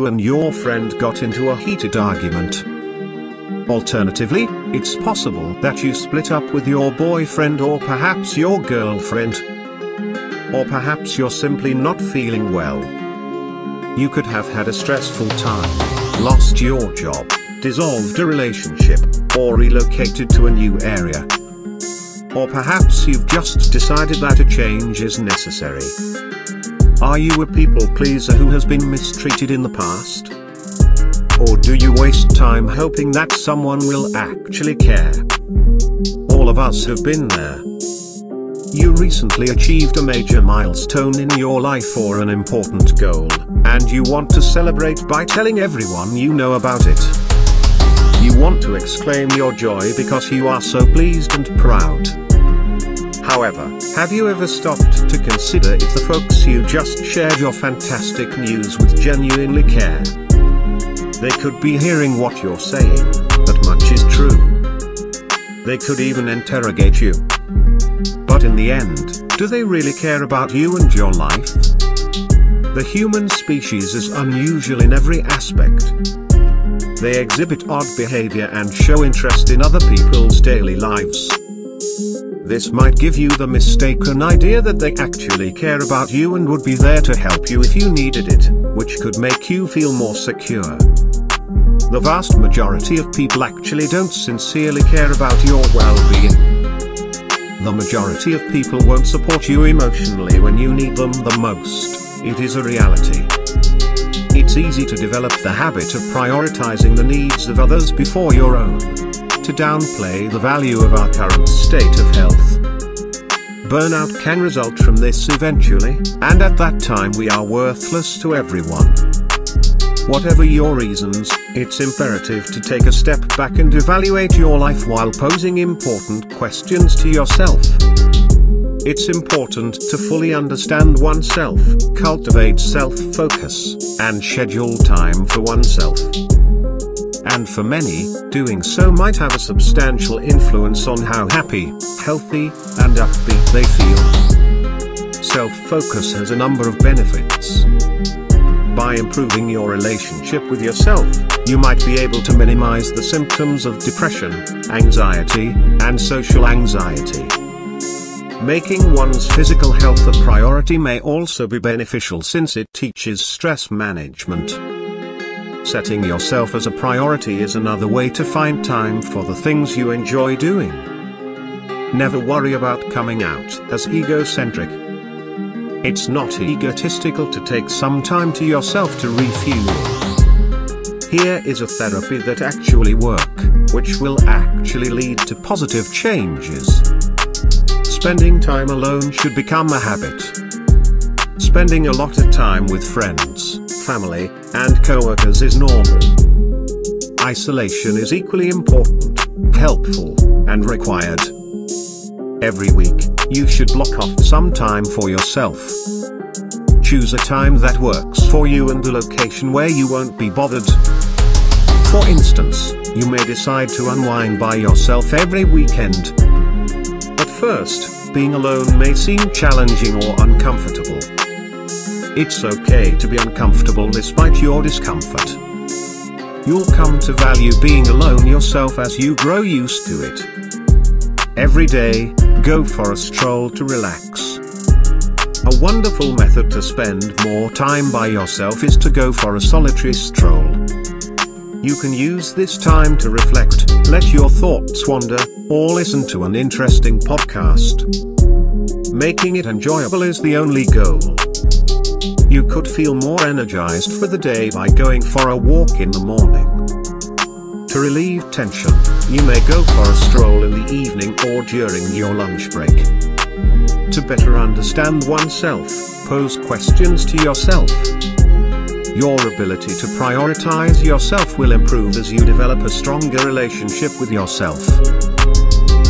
you and your friend got into a heated argument. Alternatively, it's possible that you split up with your boyfriend or perhaps your girlfriend. Or perhaps you're simply not feeling well. You could have had a stressful time, lost your job, dissolved a relationship, or relocated to a new area. Or perhaps you've just decided that a change is necessary. Are you a people pleaser who has been mistreated in the past? Or do you waste time hoping that someone will actually care? All of us have been there. You recently achieved a major milestone in your life or an important goal, and you want to celebrate by telling everyone you know about it. You want to exclaim your joy because you are so pleased and proud. However, have you ever stopped to consider if the folks you just shared your fantastic news with genuinely care? They could be hearing what you're saying, but much is true. They could even interrogate you. But in the end, do they really care about you and your life? The human species is unusual in every aspect. They exhibit odd behavior and show interest in other people's daily lives. This might give you the mistaken idea that they actually care about you and would be there to help you if you needed it, which could make you feel more secure. The vast majority of people actually don't sincerely care about your well-being. The majority of people won't support you emotionally when you need them the most. It is a reality. It's easy to develop the habit of prioritizing the needs of others before your own. To downplay the value of our current state of health. Burnout can result from this eventually, and at that time we are worthless to everyone. Whatever your reasons, it's imperative to take a step back and evaluate your life while posing important questions to yourself. It's important to fully understand oneself, cultivate self-focus, and schedule time for oneself. And for many, doing so might have a substantial influence on how happy, healthy, and upbeat they feel. Self-focus has a number of benefits. By improving your relationship with yourself, you might be able to minimize the symptoms of depression, anxiety, and social anxiety. Making one's physical health a priority may also be beneficial since it teaches stress management. Setting yourself as a priority is another way to find time for the things you enjoy doing. Never worry about coming out as egocentric. It's not egotistical to take some time to yourself to refuel. Here is a therapy that actually works, which will actually lead to positive changes. Spending time alone should become a habit. Spending a lot of time with friends, family, and coworkers is normal. Isolation is equally important, helpful, and required. Every week, you should block off some time for yourself. Choose a time that works for you and a location where you won't be bothered. For instance, you may decide to unwind by yourself every weekend. At first, being alone may seem challenging or uncomfortable. It's okay to be uncomfortable despite your discomfort. You'll come to value being alone yourself as you grow used to it. Every day, go for a stroll to relax. A wonderful method to spend more time by yourself is to go for a solitary stroll. You can use this time to reflect, let your thoughts wander, or listen to an interesting podcast. Making it enjoyable is the only goal. You could feel more energized for the day by going for a walk in the morning. To relieve tension, you may go for a stroll in the evening or during your lunch break. To better understand oneself, pose questions to yourself. Your ability to prioritize yourself will improve as you develop a stronger relationship with yourself.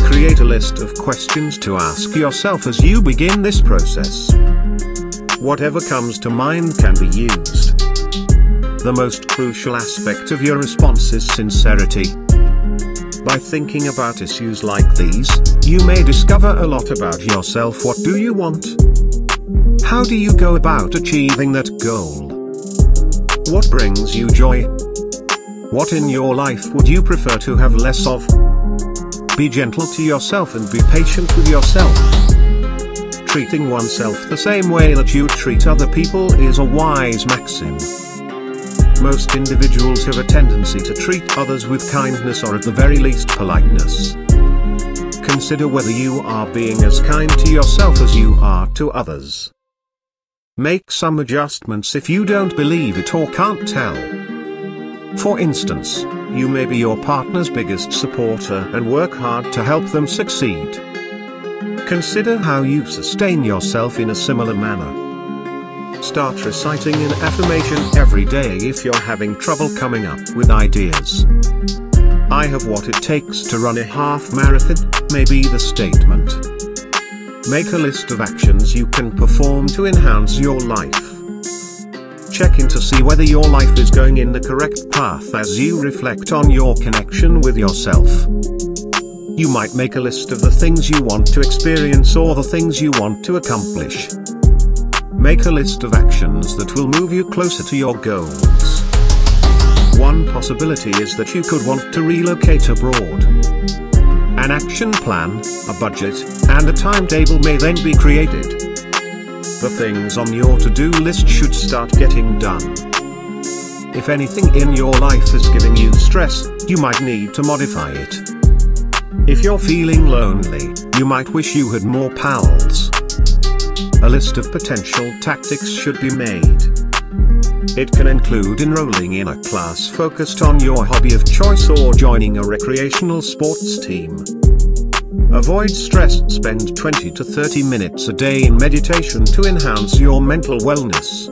Create a list of questions to ask yourself as you begin this process. Whatever comes to mind can be used. The most crucial aspect of your response is sincerity. By thinking about issues like these, you may discover a lot about yourself. What do you want? How do you go about achieving that goal? What brings you joy? What in your life would you prefer to have less of? Be gentle to yourself and be patient with yourself. Treating oneself the same way that you treat other people is a wise maxim. Most individuals have a tendency to treat others with kindness or at the very least politeness. Consider whether you are being as kind to yourself as you are to others. Make some adjustments if you don't believe it or can't tell. For instance, you may be your partner's biggest supporter and work hard to help them succeed. Consider how you sustain yourself in a similar manner. Start reciting an affirmation every day if you're having trouble coming up with ideas. I have what it takes to run a half marathon, may be the statement. Make a list of actions you can perform to enhance your life. Check in to see whether your life is going in the correct path as you reflect on your connection with yourself. You might make a list of the things you want to experience or the things you want to accomplish. Make a list of actions that will move you closer to your goals. One possibility is that you could want to relocate abroad. An action plan, a budget, and a timetable may then be created. The things on your to-do list should start getting done. If anything in your life is giving you stress, you might need to modify it. If you're feeling lonely, you might wish you had more pals. A list of potential tactics should be made. It can include enrolling in a class focused on your hobby of choice or joining a recreational sports team. Avoid stress. Spend 20 to 30 minutes a day in meditation to enhance your mental wellness.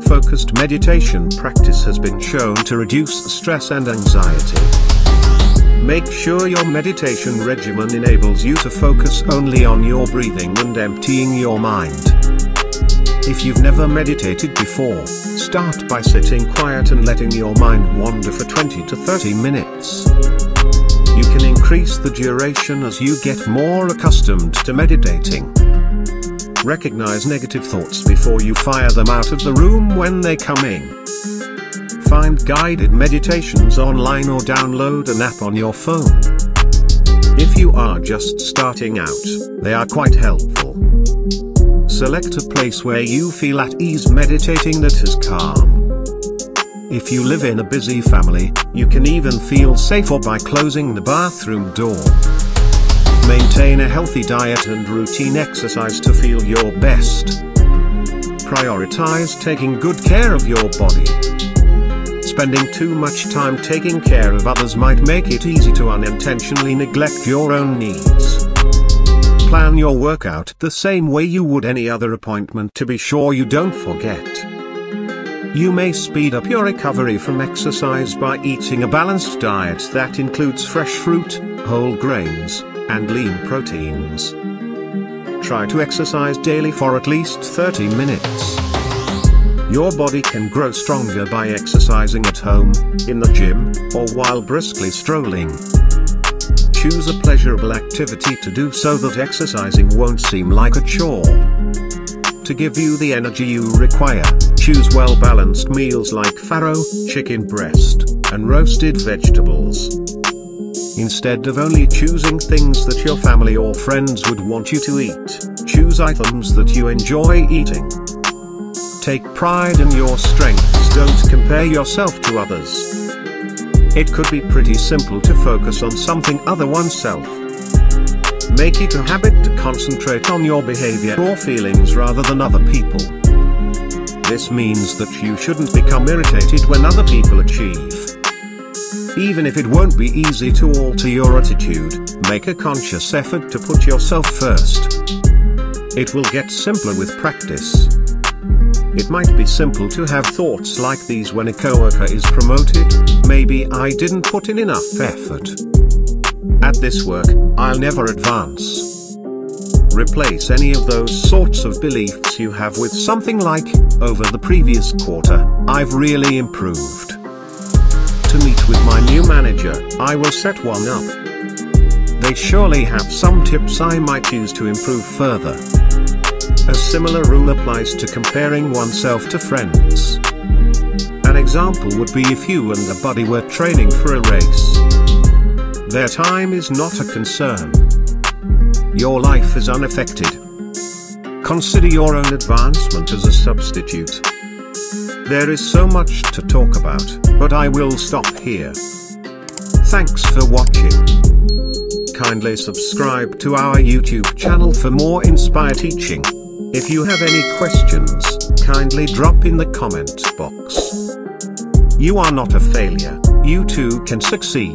Focused meditation practice has been shown to reduce stress and anxiety. Make sure your meditation regimen enables you to focus only on your breathing and emptying your mind. If you've never meditated before, start by sitting quiet and letting your mind wander for 20 to 30 minutes. You can increase the duration as you get more accustomed to meditating. Recognize negative thoughts before you fire them out of the room when they come in. Find guided meditations online or download an app on your phone. If you are just starting out, they are quite helpful. Select a place where you feel at ease meditating that is calm. If you live in a busy family, you can even feel safer by closing the bathroom door. Maintain a healthy diet and routine exercise to feel your best. Prioritize taking good care of your body. Spending too much time taking care of others might make it easy to unintentionally neglect your own needs. Plan your workout the same way you would any other appointment to be sure you don't forget. You may speed up your recovery from exercise by eating a balanced diet that includes fresh fruit, whole grains, and lean proteins. Try to exercise daily for at least 30 minutes. Your body can grow stronger by exercising at home, in the gym, or while briskly strolling. Choose a pleasurable activity to do so that exercising won't seem like a chore. To give you the energy you require, choose well-balanced meals like farro, chicken breast, and roasted vegetables. Instead of only choosing things that your family or friends would want you to eat, choose items that you enjoy eating. Take pride in your strengths, don't compare yourself to others. It could be pretty simple to focus on something other oneself. Make it a habit to concentrate on your behavior or feelings rather than other people. This means that you shouldn't become irritated when other people achieve. Even if it won't be easy to alter your attitude, make a conscious effort to put yourself first. It will get simpler with practice. It might be simple to have thoughts like these when a coworker is promoted: maybe I didn't put in enough effort. At this work, I'll never advance. Replace any of those sorts of beliefs you have with something like, over the previous quarter, I've really improved. To meet with my new manager, I will set one up. They surely have some tips I might use to improve further. A similar rule applies to comparing oneself to friends. example would be if you and a buddy were training for a race. Their time is not a concern. Your life is unaffected. Consider your own advancement as a substitute. There is so much to talk about, but I will stop here. Thanks for watching. Kindly subscribe to our YouTube channel for more inspired teaching. If you have any questions, kindly drop in the comment box. You are not a failure, you too can succeed.